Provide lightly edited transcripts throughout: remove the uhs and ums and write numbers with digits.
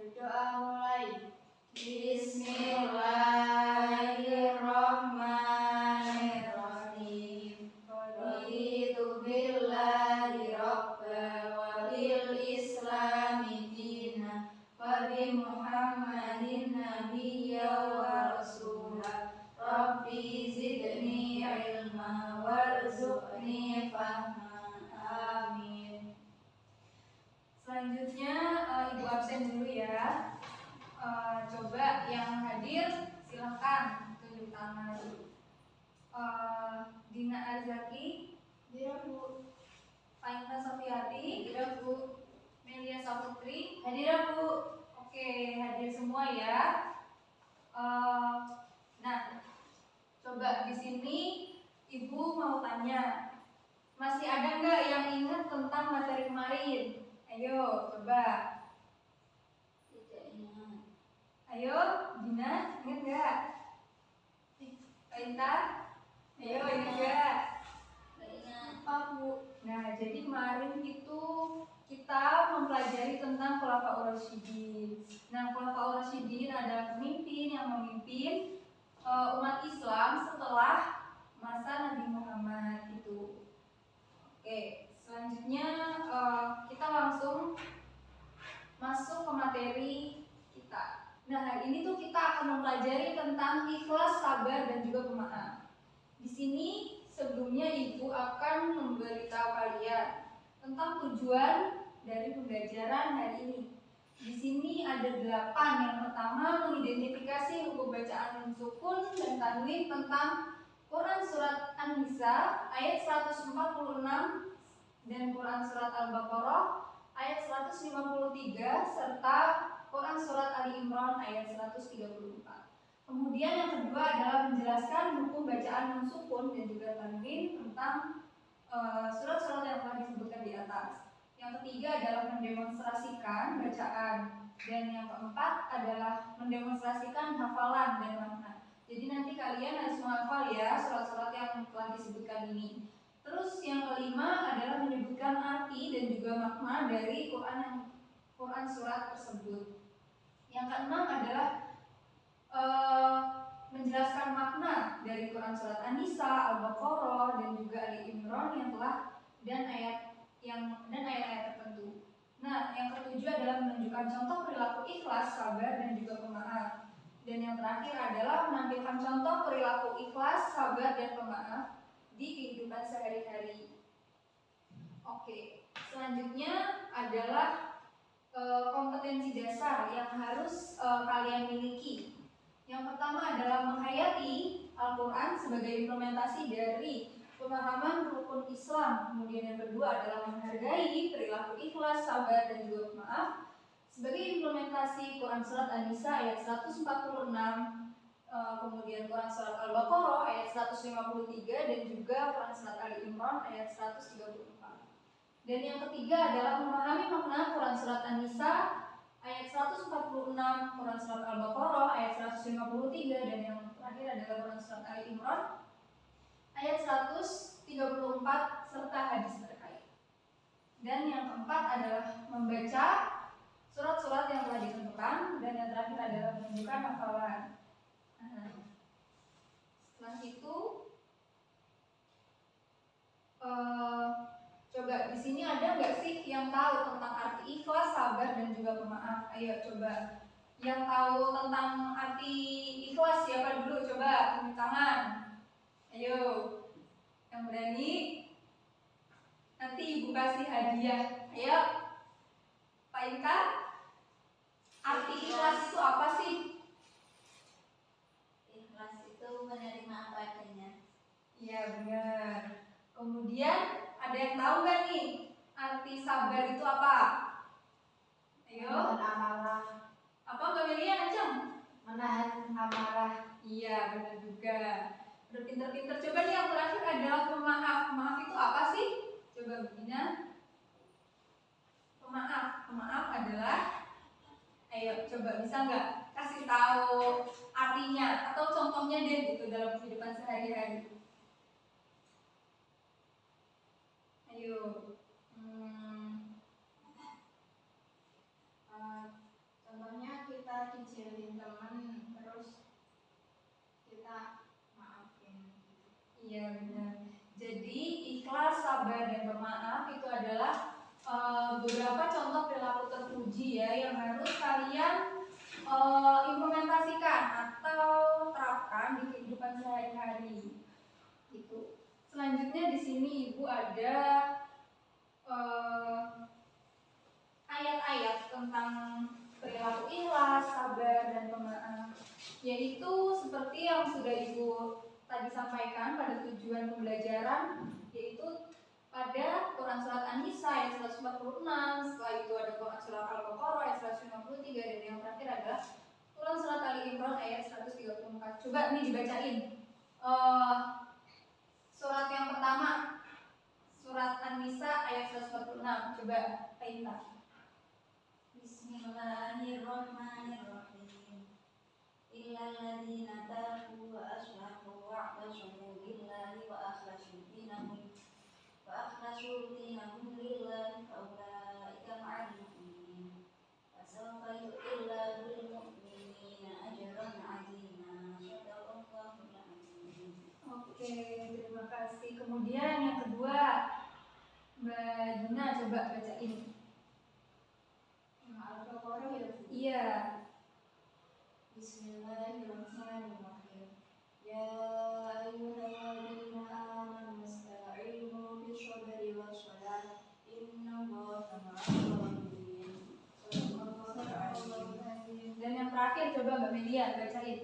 Berdoa mulai. Bismillahirrahmanirrahim. Raditu billahi rabba wa bil islami dina wa bi Muhammadin nabiyya wa rasulah. Rabbi zidni ilma warzuqni fahma. Amin. Selanjutnya ibu absen dulu ya. Coba yang hadir silahkan tunjuk tangan. Dina Arzaki, Hadir Bu. Fainta Sofiati, Hadir Bu. Melia Saputri, Hadir Bu. Oke, hadir semua ya. Nah, coba di sini ibu mau tanya, masih ada nggak yang ingat tentang materi kemarin? Ayo, coba. Tidak ingat. Ayo, Dina, ingat nggak? Fainta, ayo ingat nggak? Tidak ingat. Bu. Nah, jadi kemarin itu kita mempelajari tentang Khulafaur Rasyidin. Nah, Khulafaur Rasyidin adalah pemimpin yang memimpin umat Islam setelah masa Nabi Muhammad itu. Oke, selanjutnya kita langsung masuk ke materi kita. Nah, hari ini tuh kita akan mempelajari tentang ikhlas, sabar, dan juga pemaaf. Di sini sebelumnya ibu akan memberitahu kalian tentang tujuan dari pembelajaran hari ini. Di sini ada 8. Yang pertama, mengidentifikasi hukum bacaan sukun dan tanwin tentang Quran Surat An-Nisa ayat 146 dan Quran Surat Al-Baqarah ayat 153 serta Quran Surat Ali Imran ayat 134. Kemudian yang kedua adalah menjelaskan hukum bacaan sukun dan juga tanwin tentang surat-surat yang telah disebutkan di atas. Yang ketiga adalah mendemonstrasikan bacaan, dan yang keempat adalah mendemonstrasikan hafalan dan makna. Jadi nanti kalian harus menghafal ya surat-surat yang telah disebutkan ini. Terus yang kelima adalah menyebutkan arti dan juga makna dari Quran surat tersebut. Yang keenam adalah menjelaskan makna dari Quran surat An-Nisa, Al-Baqarah dan juga Ali Imran yang telah dan ayat-ayat tertentu. Nah, yang ketujuh adalah menunjukkan contoh perilaku ikhlas, sabar dan juga pemaaf. Dan yang terakhir adalah menampilkan contoh perilaku ikhlas, sabar dan pemaaf di kehidupan sehari-hari. Oke, selanjutnya adalah kompetensi dasar yang harus kalian miliki. Yang pertama adalah menghayati Al-Quran sebagai implementasi dari pemahaman rukun Islam. Kemudian yang kedua adalah menghargai perilaku ikhlas, sabar dan juga pemaaf sebagai implementasi Quran Surat An-Nisa ayat 146, kemudian Quran Surat Al-Baqarah ayat 153 dan juga Quran Surat Ali Imran ayat 134. Dan yang ketiga adalah memahami makna Quran Surat An-Nisa ayat 146, Quran Surat Al-Baqarah ayat 153 dan yang terakhir adalah Quran Surat Ali Imran ayat 134 serta hadis terkait. Dan yang keempat adalah membaca surat-surat yang telah ditentukan dan yang terakhir adalah menunjukkan hafalan. Setelah itu coba di sini ada nggak sih yang tahu tentang arti ikhlas, sabar dan juga pemaaf? Ayo coba yang tahu tentang arti ikhlas siapa dulu? Coba tunjuk tangan. Ayo, yang berani. Nanti ibu kasih hadiah. Ayo, Pak Inka. Arti ikhlas itu apa sih? Ikhlas itu menerima apa adanya. Iya benar. Kemudian ada yang tahu nggak nih arti sabar itu apa? Ayo. Menahan amarah. Apa Mbak Melia kenceng? Menahan amarah. Iya benar juga. Berpinter-pinter. Coba nih yang terakhir adalah pemaaf. Pemaaf itu apa sih? Coba Bina. Pemaaf adalah, ayo coba bisa nggak kasih tahu artinya atau contohnya deh gitu dalam kehidupan sehari-hari. Ayo. Contohnya beberapa contoh perilaku terpuji ya yang harus kalian implementasikan atau terapkan di kehidupan sehari-hari. Gitu. Selanjutnya di sini Ibu ada ayat-ayat tentang perilaku ikhlas, sabar, dan pemaaf. Yaitu seperti yang sudah Ibu tadi sampaikan pada tujuan pembelajaran, yaitu pada Quran Surat An-Nisa ayat 146, setelah itu ada Quran Surat Al-Baqarah ayat 153, dan yang terakhir adalah Quran Surat Ali Imran ayat 134. Coba nih dibacain. Surat yang pertama, Surat An-Nisa ayat 146. Coba Aina. Bismillahirrahmanirrahim. Illal ladzina tabu wa aslahu wa'tasamu billahi wa akhlasu dinahum lillahi fa ulaika ma'al mu'minin wa sawfa yu'tillahu lil mu'minina ajran 'azima. Shadaqallahul 'azim. Oke, terima kasih. Kemudian yang kedua, Mbak Dina coba bacain. Al-Baqarah ya. Iya. Bismillahirrahmanirrahim. Ya ayyuhalladzina amanu ista'inu bis-sabri was-salah innallaha ma'as-sabirin. Dan yang terakhir coba Mbak Melia bacain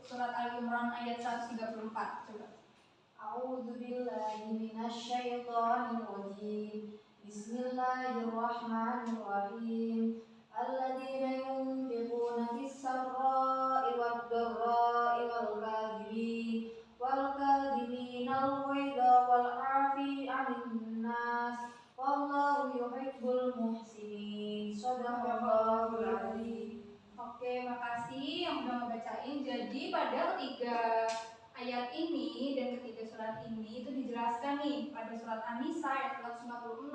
surat Ali Imran ayat 134. Coba. A'udzu billahi minasyaitonir rajim. Bismillahirrahmanirrahim. Alladzina yunfiquna fis-sarra'i wad-dharra'i wal-kadhiminal ghaidha wal-'afi 'anil nas wallahu yuhibbul muhsinin. Shadaqallahul 'azim. Oke, makasih yang udah ngebacain. Jadi pada ketiga ayat ini dan ketiga surat ini itu dijelaskan nih pada surat An-Nisa ayat 146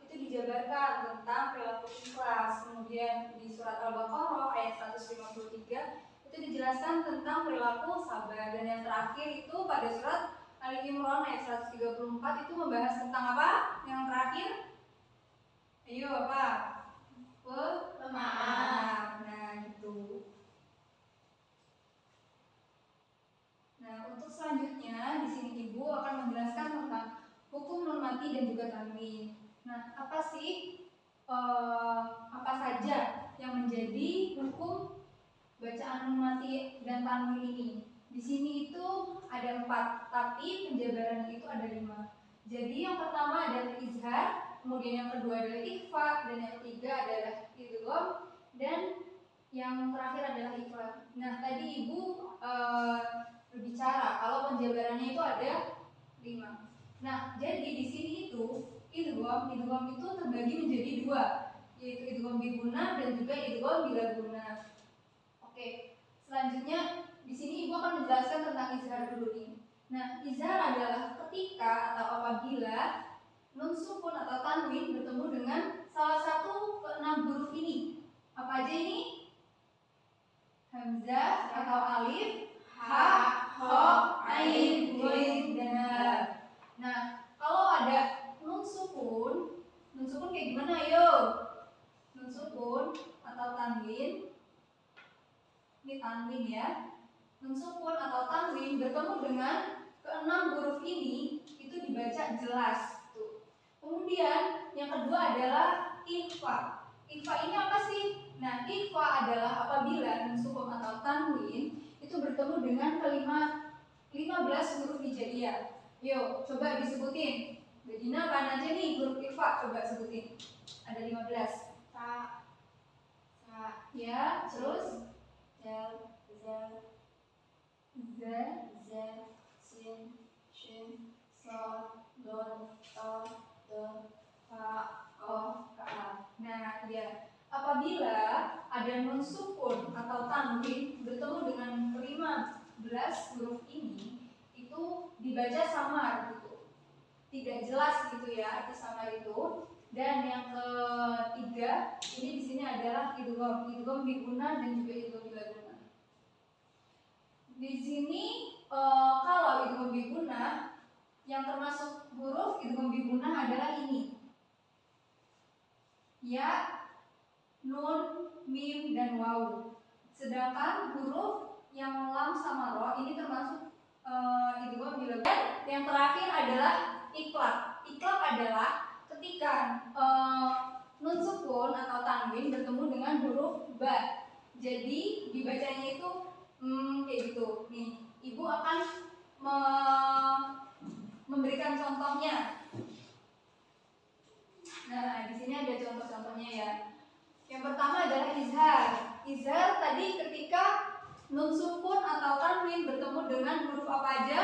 itu dijabarkan tentang perilaku ikhlas. Kemudian di surat Al-Baqarah ayat 153 itu dijelaskan tentang perilaku sabar, dan yang terakhir itu pada surat Ali Imran ayat 134 itu membahas tentang apa? Yang terakhir? Ayo apa? Pemaaf. Nah, gitu. Nah, untuk selanjutnya di sini Ibu akan menjelaskan tentang hukum nun mati dan juga tanwin. Nah, apa saja yang menjadi hukum bacaan nun mati dan tanwin ini? Di sini itu ada 4, tapi penjabarannya itu ada 5. Jadi yang pertama adalah izhar, kemudian yang kedua adalah ikhfa, dan yang ketiga adalah idgham, dan yang terakhir adalah ikhlas. Nah, tadi Ibu berbicara kalau penjabarannya itu ada 5. Nah, jadi di sini itu idgham itu terbagi menjadi 2, yaitu idgham bi gunnah dan juga idgham bila gunnah. Oke, selanjutnya di sini Ibu akan menjelaskan tentang izhar dulu nih. Nah, izhar adalah ketika atau apabila nun sukun atau tanwin bertemu dengan salah satu ke-6 huruf ini. Apa aja ini? Hamzah atau alif, ha, ho, ain, ghain, dan dal. Nah, kalau ada nun sukun kayak gimana ayo? Nun sukun atau tanwin. Ini tanwin ya. Nun sukun atau tanwin bertemu dengan ke-6 huruf ini itu dibaca jelas. Tuh. Kemudian yang kedua adalah ikhfa. Ikhfa ini apa sih? Nah, ikhfa adalah apabila nun sukun atau tanwin itu bertemu dengan ke-15 huruf hijaiyah. Yuk, coba disebutin. Bedina mana aja nih huruf ikhfa? Coba sebutin. Ada 15. Ta, Ya, terus dal, zal, za, sin, shin, sad, dal, ta, ta, ha, qaf, kaf. Nah, ya. Apabila ada nun sukun atau tanwin bertemu dengan ke-15 huruf ini, itu dibaca samar gitu. Tidak jelas gitu ya arti samar itu. Dan yang ketiga, ini di sini adalah idgham bi gunnah dan juga idgham bila gunnah. Di sini kalau idgham bi gunnah yang termasuk huruf idgham bi gunnah adalah ini. ya, nun, mim, dan waw. Sedangkan huruf yang lam sama ro ini termasuk idgham bila. Yang terakhir adalah iklab. Iklab adalah ketika nun sukun atau tanwin bertemu dengan huruf ba. Jadi dibacanya itu kayak gitu. Nih, ibu akan memberikan contohnya. Nah, di sini ada contoh-contohnya ya. Yang pertama adalah izhar. Izhar tadi ketika nun sukun atau tanwin bertemu dengan huruf apa aja?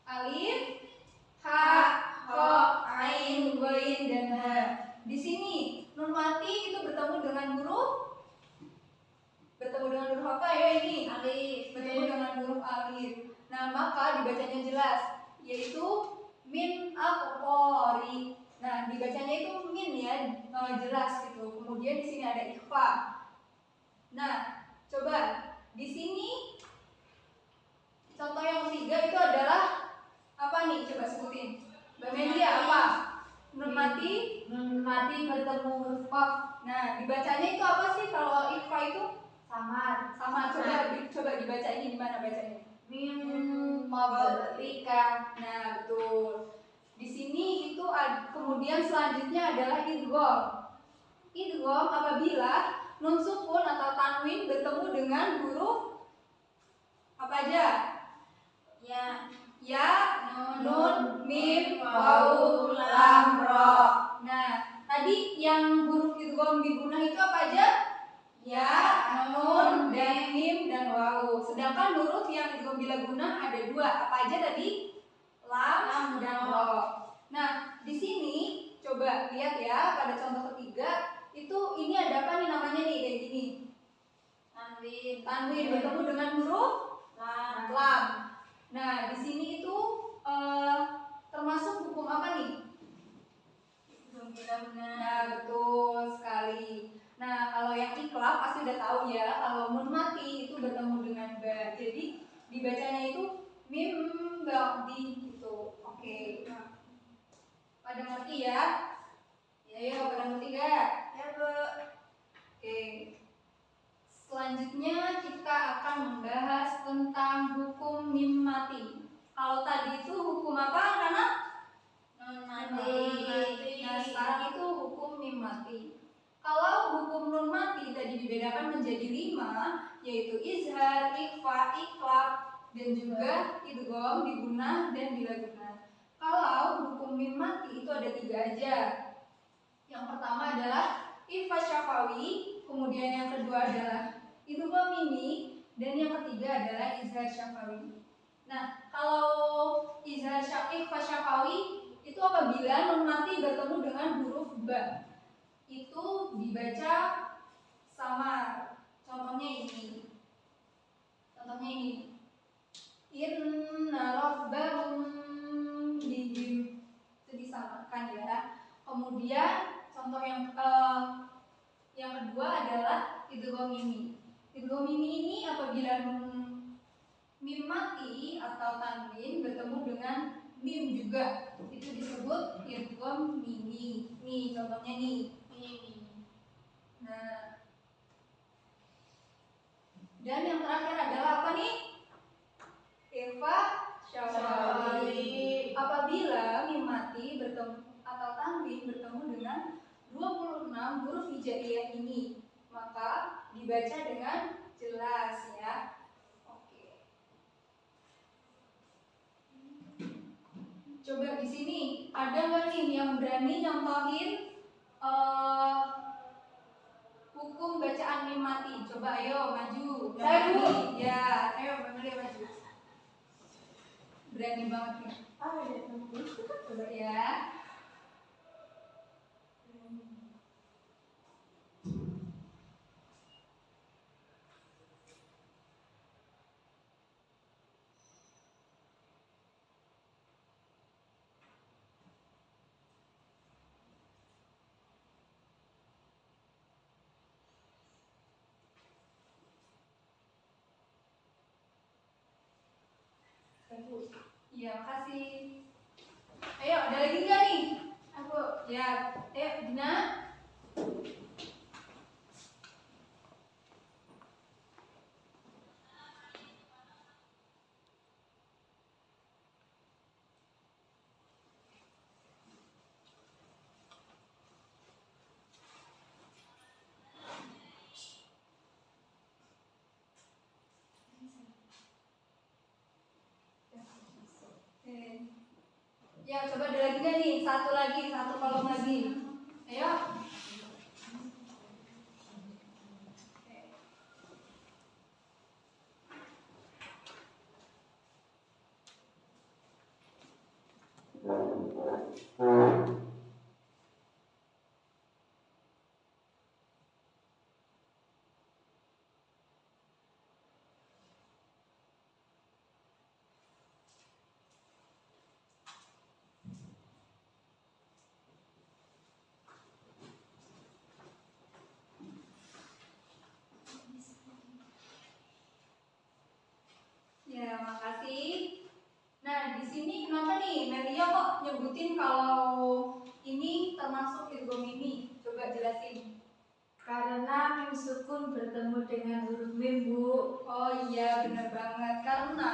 Alif, ha, ho, ain, ghain, dan ha. Di sini nun mati itu bertemu dengan huruf apa ya ini? Alif. Bertemu dengan huruf alif. Nah, maka dibacanya jelas, yaitu min aqqari. Nah, dibacanya itu min ya, jelas gitu. Kemudian di sini ada ikhfa. Nah, coba di sini contoh yang ketiga itu adalah apa nih? Coba sebutin. Mbak Melia apa? Nun mati bertemu huruf qaf. Nah, dibacanya itu apa sih kalau ikhfa itu? Samar. Coba dibaca ini gimana bacanya? Min qablika. Nah, betul. Di sini itu kemudian selanjutnya adalah idgham. Idgham apabila nun sukun atau tanwin bertemu dengan huruf apa aja? Ya, nun, mim, waw, lam, ro. Nah, tadi yang huruf idgham digunah itu apa aja? Ya, nun, dan mim, dan waw. Sedangkan huruf yang idgham bila gunah ada dua. Apa aja tadi? Lam, dan ro. Nah, di sini coba lihat ya pada contoh ketiga itu ini ada apa nih namanya nih kayak gini? Tanwin bertemu dengan huruf lam. Nah, di sini itu termasuk hukum apa nih? Nah, betul sekali. Nah, kalau yang iklab pasti udah tahu ya, kalau nun mati itu bertemu dengan ba. Jadi dibacanya itu mim ba'di gitu. Oke. Nah, pada ngerti ya? Ya, pada ngerti gak? Ya, Bu. Oke. Selanjutnya kita akan membahas tentang hukum mim mati. Kalau tadi itu hukum apa, anak-anak? Nun mati. Nah, sekarang itu hukum mim mati. Kalau hukum nun mati tadi dibedakan menjadi 5, yaitu izhar, ikhfa, iklab, dan juga idgham, digunah, dan bila gunah. Kalau hukum mim mati itu ada 3 aja. Yang pertama adalah ikhfa syafawi, kemudian yang kedua adalah idgham mimi, dan yang ketiga adalah izhar syafawi. Nah, kalau izhar ikhfa syafawi itu apabila nun mati bertemu dengan huruf ba, itu dibaca samar. Contohnya ini. Inna rabbahum bihim, itu disamarkan ya. Kemudian contoh yang kedua adalah idgham mimi. Idgham mimi ini apabila mim mati atau tanwin bertemu dengan mim juga, itu disebut idgham mimi. Nih contohnya nih. Nah, dan yang terakhir adalah apa nih? Ikhfa syafawi. Apabila mim mati bertemu atau tanwin bertemu dengan 26 huruf hijaiyah ini, maka dibaca dengan jelas ya. Oke. Coba di sini ada nggak nih yang berani nyontohin hukum bacaan mim mati? Coba ayo maju. Saya, Bu. Ya, ayo bener maju. Berani banget nih. Coba ya. Iya, makasih. Ayo, ada lagi nggak nih? Aku, ya, ayo Dina. Ya, coba ada lagi nggak nih? Satu kolom lagi. Ayo. Ya, makasih. Nah, di sini kenapa nih Melia kok nyebutin kalau ini termasuk idgham mimi? Coba jelasin. Karena mim sukun bertemu dengan huruf mim, Bu. Oh iya, benar banget. Karena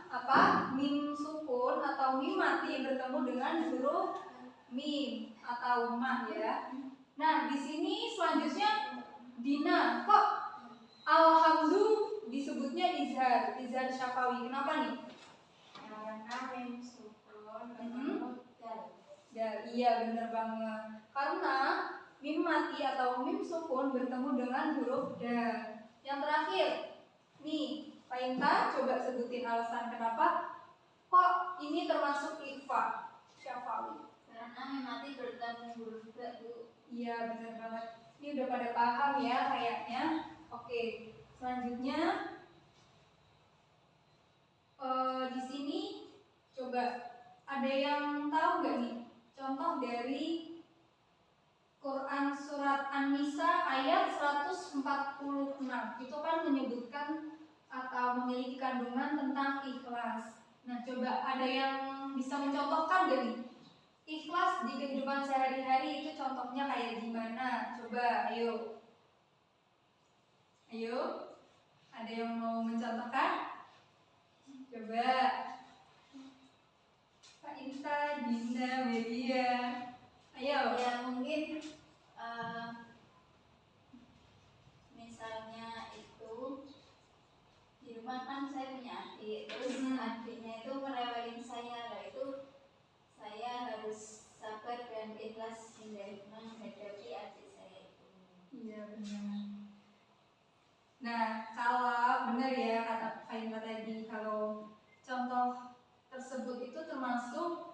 apa? Mim sukun atau mim mati bertemu dengan huruf mim atau mah ya. Nah, di sini selanjutnya Dina. Kok alhamdulillah disebutnya izhar syafawi? Kenapa nih? Karena mim sukun bertemu dal. Iya, benar banget. Karena mim mati atau mim sukun bertemu dengan huruf dal. Yang terakhir, nih, Painta coba sebutin alasan kenapa kok ini termasuk ikhfa syafawi. Karena mim mati bertemu huruf ba, Bu. Iya, benar banget. Ini udah pada paham ya kayaknya. Oke, selanjutnya di sini coba ada yang tahu nggak nih contoh dari Quran surat An-Nisa ayat 146. Itu kan menyebutkan atau memiliki kandungan tentang ikhlas. Nah, coba ada yang bisa mencontohkan gak nih? Ikhlas di kehidupan sehari-hari itu contohnya kayak gimana? Coba, ayo. Ayo. Ada yang mau mencontohkan? Coba. Pak Inta, Dinda, Media. Ayo. Ya mungkin misalnya itu di rumah kan saya punya adik, terus adiknya itu merewelin saya, lah itu saya harus sabar dan ikhlas menghadapi adik saya itu. Iya, benar. Nah, kalau benar ya kata Faima tadi, kalau contoh tersebut itu termasuk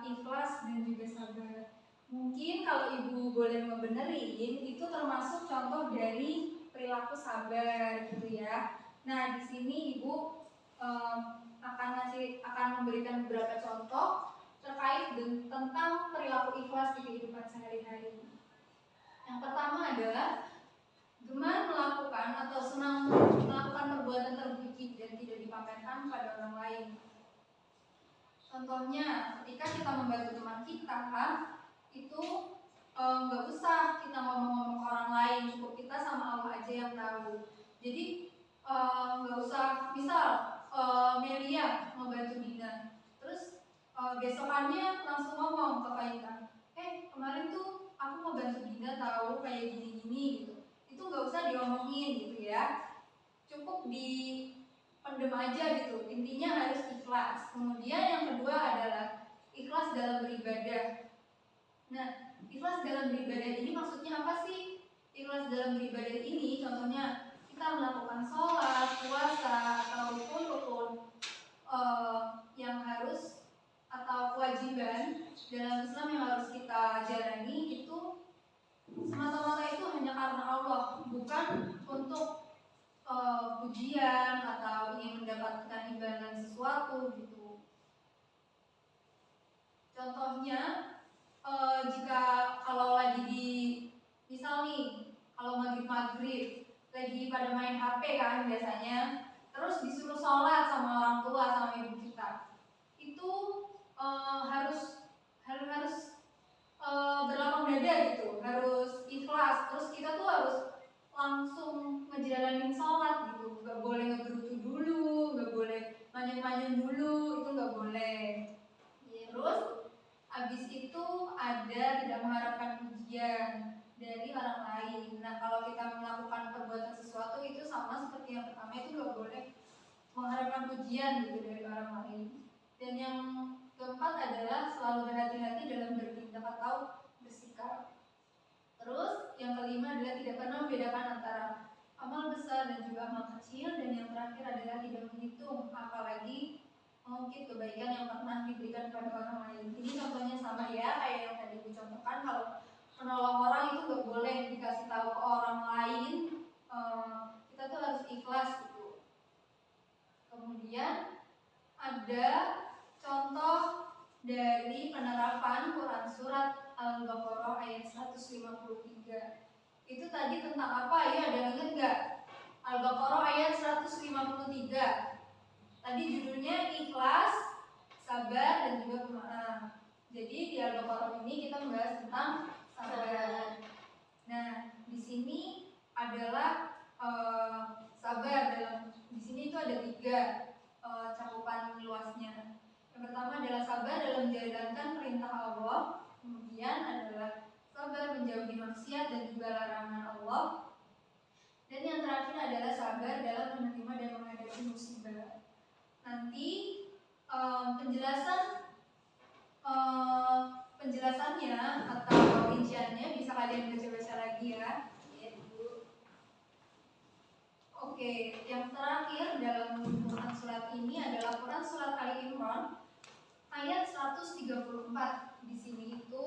ikhlas dan juga sabar. Mungkin kalau ibu boleh membenerin, itu termasuk contoh dari perilaku sabar, gitu ya. Nah, di sini ibu akan memberikan beberapa contoh terkait tentang perilaku ikhlas di kehidupan sehari-hari. Yang pertama adalah gemar melakukan atau senang melakukan perbuatan terpuji dan tidak dipamerkan pada orang lain. Contohnya, ketika kita membantu teman kita, itu nggak usah kita ngomong-ngomong ke orang lain, cukup kita sama Allah aja yang tahu. Jadi nggak usah, misal Melia membantu Dina, terus besokannya langsung ngomong ke Faita, kemarin tuh aku mau bantu Dina tahu kayak gini-gini gitu. Itu nggak usah diomongin gitu ya, cukup dipendem aja gitu. Intinya harus ikhlas. Kemudian yang kedua adalah ikhlas dalam beribadah. Nah, ikhlas dalam beribadah ini maksudnya apa sih? Ikhlas dalam beribadah ini contohnya kita melakukan sholat, puasa, atau rukun-rukun yang harus atau kewajiban dalam Islam yang harus kita jalani itu semata-mata itu hanya karena Allah, bukan untuk pujian atau ingin mendapatkan imbalan sesuatu gitu. Contohnya jika kalau lagi di misal nih kalau maghrib lagi pada main HP kan biasanya, terus disuruh sholat sama orang tua sama ibu kita, itu harus berlapang dada beda gitu, harus ikhlas. Terus kita tuh harus langsung ngejalanin sholat gitu, nggak boleh ngegerutu dulu, nggak boleh manyun-manyun dulu, itu nggak boleh. Terus abis itu ada tidak mengharapkan pujian dari orang lain. Nah, kalau kita melakukan perbuatan sesuatu itu sama seperti yang pertama, itu nggak boleh mengharapkan pujian gitu dari orang lain. Dan yang keempat adalah selalu berhati-hati dalam bertindak atau bersikap. Terus yang kelima adalah tidak pernah membedakan antara amal besar dan juga amal kecil. Dan yang terakhir adalah tidak menghitung apalagi mengungkit kebaikan yang pernah diberikan kepada orang lain. Ini contohnya sama ya kayak yang tadi aku contohkan, kalau menolong orang itu gak boleh dikasih tahu ke orang lain, kita tuh harus ikhlas gitu. Kemudian ada contoh dari penerapan Quran surat Al-Baqarah ayat 153. Itu tadi tentang apa ya? Ada yang ingat gak? Al-Baqarah ayat 153. Tadi judulnya ikhlas, sabar, dan juga pemaaf. Jadi di Al-Baqarah ini kita membahas tentang sabar. Nah, di sini adalah sabar dalam di sini itu ada 3 cakupan luasnya. Yang pertama adalah sabar dalam menjalankan perintah Allah, kemudian adalah sabar menjauhi maksiat dan juga larangan Allah, dan yang terakhir adalah sabar dalam menerima dan menghadapi musibah. Nanti penjelasannya atau rinciannya bisa kalian baca-baca lagi ya. Oke, yang terakhir dalam Quran surat ini adalah Quran surat Ali Imran ayat 134. Di sini itu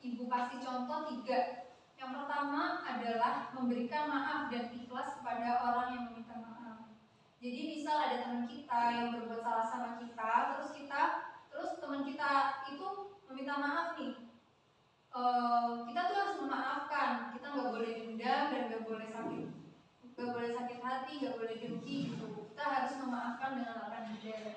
ibu kasih contoh 3. Yang pertama adalah memberikan maaf dan ikhlas kepada orang yang meminta maaf. Jadi misal ada teman kita yang berbuat salah sama kita, terus teman kita itu meminta maaf nih. Kita tuh harus memaafkan. Kita nggak boleh dendam dan nggak boleh sakit hati, nggak boleh dengki gitu. Kita harus memaafkan dengan lapang dada.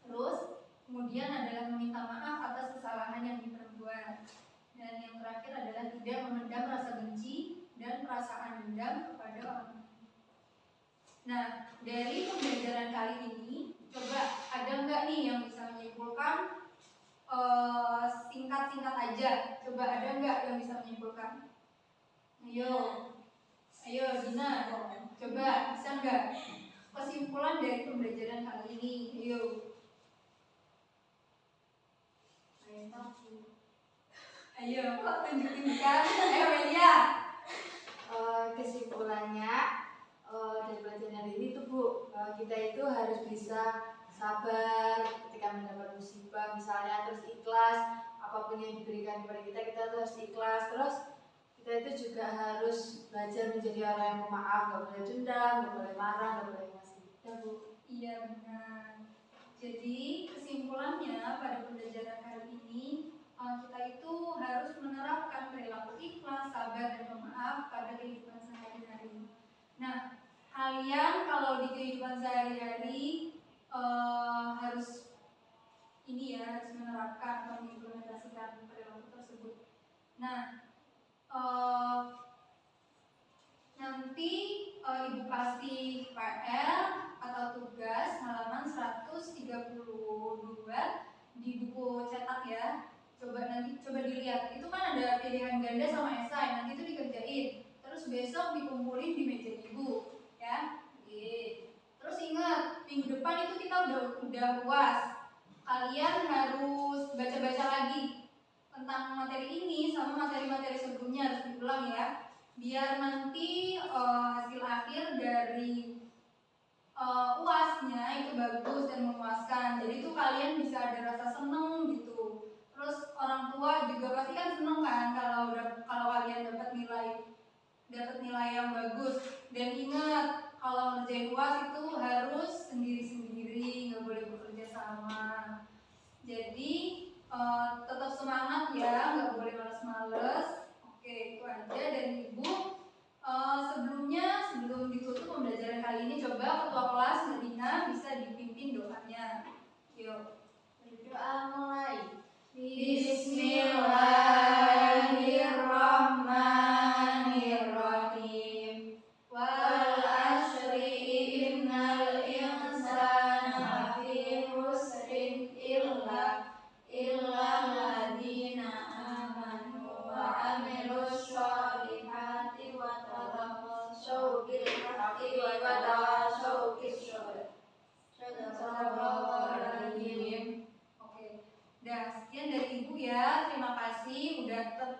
Terus kemudian adalah meminta maaf atas kesalahan yang diperbuat. Dan yang terakhir adalah tidak memendam rasa benci dan perasaan dendam kepada orang lain. Nah, dari pembelajaran kali ini, coba ada nggak nih yang bisa menyimpulkan singkat-singkat aja? Coba ada nggak yang bisa menyimpulkan? Ayo Dina, coba bisa nggak kesimpulan dari pembelajaran kali ini? Ayo, kok tunjukin kan? Ayo Melia. Kesimpulannya dari pelajaran hari ini tuh Bu, kita itu harus bisa sabar ketika mendapat musibah misalnya, terus ikhlas apapun yang diberikan kepada kita tuh harus ikhlas. Terus kita itu juga harus belajar menjadi orang yang pemaaf, gak boleh dendam, gak boleh marah, gak boleh emosi. Ya Bu. Iya benar. Jadi kesimpulannya pada pembelajaran kali ini, kita itu harus menerapkan perilaku ikhlas, sabar, dan pemaaf pada kehidupan sehari-hari. Nah, kalian kalau di kehidupan sehari-hari harus harus menerapkan atau mengimplementasikan perilaku tersebut. Nah, nanti ibu kasih PR atau tugas halaman 132 di buku cetak ya. Coba dilihat, itu kan ada pilihan ganda sama esai, nanti itu dikerjain. Terus besok dikumpulin di meja ibu, ya. Terus ingat, minggu depan itu kita udah UAS. Kalian harus baca-baca lagi tentang materi ini sama materi-materi sebelumnya, harus diulang ya. Biar nanti hasil akhir dari UASnya itu bagus dan memuaskan. Jadi itu kalian bisa ada rasa seneng gitu. Terus orang tua juga pasti kan seneng kan kalau kalian dapat nilai yang bagus. Dan ingat, kalau ngerjain UAS itu harus sendiri-sendiri, nggak boleh bekerja sama. Jadi tetap semangat ya, nggak boleh males-males. Oke, itu aja. Dan ibu sebelum ditutup pembelajaran kali ini, coba ketua kelas Medina bisa dipimpin doanya. Yuk, Berdoa mulai. Bismillahirrahmanirrahim.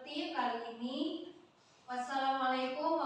tertib kali ini. Wassalamualaikum